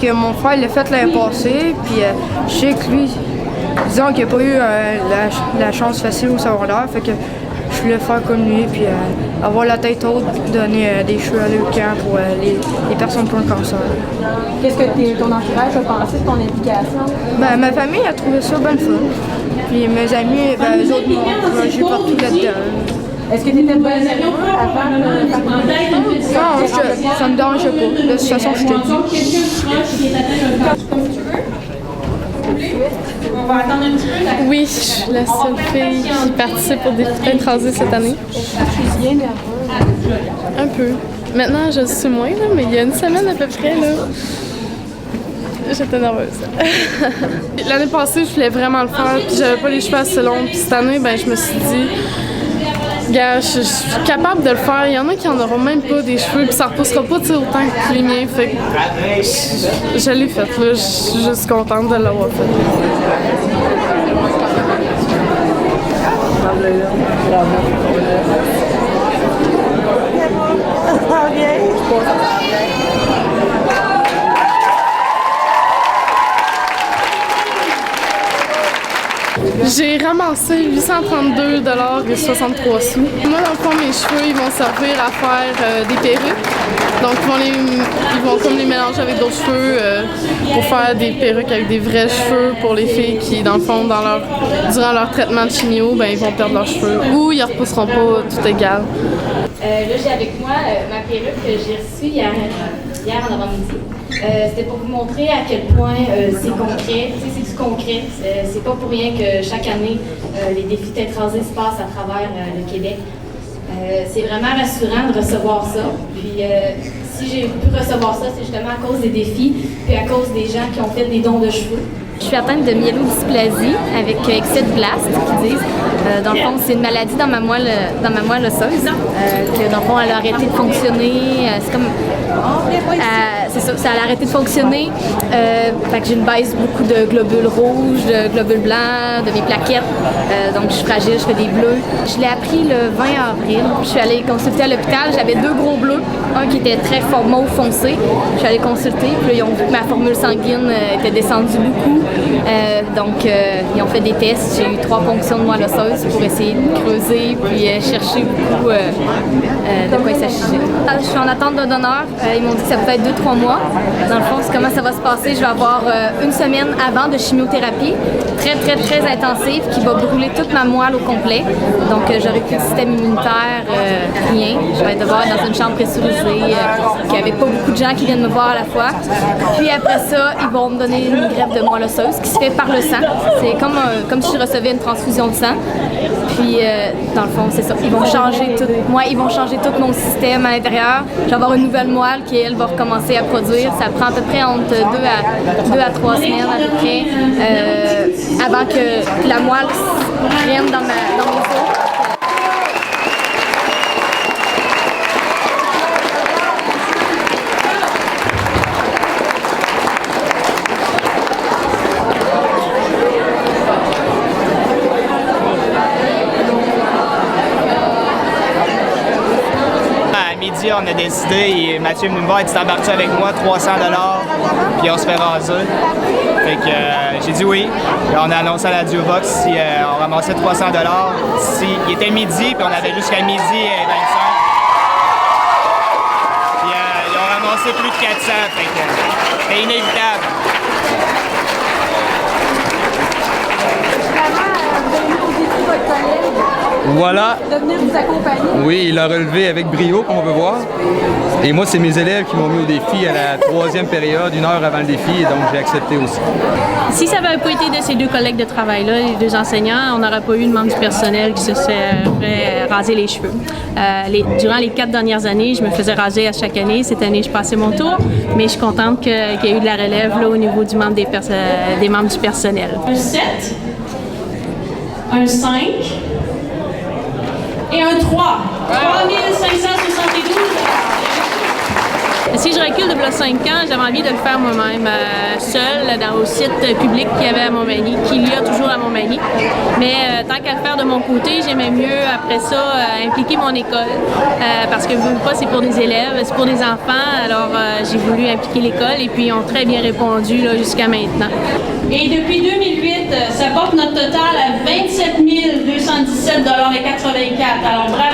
que mon frère l'a fait l'année passée, puis je sais que lui, disons qu'il n'a pas eu la chance facile au secondaire, fait que je voulais faire comme lui, puis avoir la tête haute, donner des cheveux à Leucan pour les personnes pour le cancer. Qu'est-ce que ton entourage a pensé de ton implication? Ben, ma famille a trouvé ça bien fun. Puis mes amis, ben, eux autres m'ont encouragé partout là-dedans. Est-ce que tu étais bonne avant de Non, ça me dérangeait pas. De toute façon, je te dis. Oui, je suis la seule fille qui participe au défi d'être rasée cette année. Un peu. Maintenant, je suis moins, là, mais il y a une semaine à peu près, là, j'étais nerveuse. L'année passée, je voulais vraiment le faire, puis j'avais pas les cheveux assez longs. Puis cette année, ben, je me suis dit, gars, je suis capable de le faire. Il y en a qui en auront même pas des cheveux, puis ça repoussera pas autant que les miens. Fait que je l'ai fait, là. Je suis juste contente de l'avoir fait. J'ai ramassé 832 et 63 sous. Moi, dans le fond, mes cheveux, ils vont servir à faire des perruques. Donc, ils vont comme les mélanger avec d'autres cheveux pour faire des perruques avec des vrais cheveux pour les filles qui, dans le fond, durant leur traitement de chimio, ben, ils vont perdre leurs cheveux ou ils ne repousseront pas, tout égal. Là, j'ai avec moi ma perruque que j'ai reçue hier en avant-midi. C'était pour vous montrer à quel point c'est concret. C'est du concret. C'est pas pour rien que chaque année, les défis tête rasée se passent à travers le Québec. C'est vraiment rassurant de recevoir ça. Puis si j'ai pu recevoir ça, c'est justement à cause des défis, puis à cause des gens qui ont fait des dons de cheveux. Je suis atteinte de myélodysplasie avec excès de blast, qu'ils disent. Dans le fond, c'est une maladie dans ma moelle osseuse, que dans le fond, elle a arrêté de fonctionner. C'est comme... c'est ça, ça a arrêté de fonctionner. Fait que j'ai une baisse beaucoup de globules rouges, de globules blancs, de mes plaquettes. Donc je suis fragile, je fais des bleus. Je l'ai appris le 20 avril. Je suis allée consulter à l'hôpital. J'avais 2 gros bleus, un qui était très mauve foncé. Je suis allée consulter, puis là, ils ont vu que ma formule sanguine était descendue beaucoup. Donc ils ont fait des tests. J'ai eu 3 ponctions de moelle osseuse pour essayer de creuser puis chercher beaucoup de quoi il s'agissait. Je suis en attente d'un donneur. Ils m'ont dit que ça peut être 2-3 mois. Dans le fond, comment ça va se passer? Je vais avoir une semaine avant de chimiothérapie, très intensive, qui va brûler toute ma moelle au complet. Donc, j'aurai plus de système immunitaire, rien. Je vais devoir être dans une chambre pressurisée, qu'il n'y avait pas beaucoup de gens qui viennent me voir à la fois. Puis après ça, ils vont me donner une greffe de moelle osseuse qui se fait par le sang. C'est comme si je recevais une transfusion de sang. Puis, dans le fond, c'est ça. Ils vont changer tout mon système à l'intérieur. Je vais avoir une nouvelle moelle qui, elle, va recommencer à produire. Ça prend à peu près entre 2 à 3 semaines à peu près avant que la moelle rentre dans mes os. On a décidé, et Mathieu me voir, tu t'embarques avec moi, 300 $, puis on se fait raser. Fait que j'ai dit oui. Et on a annoncé à la Duovox si on ramassait 300 $. Il était midi, puis on avait jusqu'à midi 25. Puis ils ont ramassé plus de 400, fait que c'était inévitable. Voilà. De venir vous accompagner. Oui, il l'a relevé avec brio, comme on peut voir. Et moi, c'est mes élèves qui m'ont mis au défi à la 3e période, 1 heure avant le défi, et donc j'ai accepté aussi. Si ça n'avait pas été de ces 2 collègues de travail-là, les 2 enseignants, on n'aurait pas eu de membre du personnel qui se serait rasé les cheveux. Durant les 4 dernières années, je me faisais raser à chaque année. Cette année, je passais mon tour, mais je suis contente qu'il y ait eu de la relève là, au niveau du membre des membres du personnel. Un 7, un 5 et un 3. 3572. Si je recule de 5 ans, j'avais envie de le faire moi-même, seule, au site public qu'il y avait à Montmagny, qu'il y a toujours à Montmagny. Mais tant qu'à le faire de mon côté, j'aimais mieux, après ça, impliquer mon école. Parce que, veux pas, c'est pour des élèves, c'est pour des enfants. Alors, j'ai voulu impliquer l'école et puis ils ont très bien répondu là, jusqu'à maintenant. Et depuis 2008, ça porte notre total à 27 217,84 $. Alors, bravo!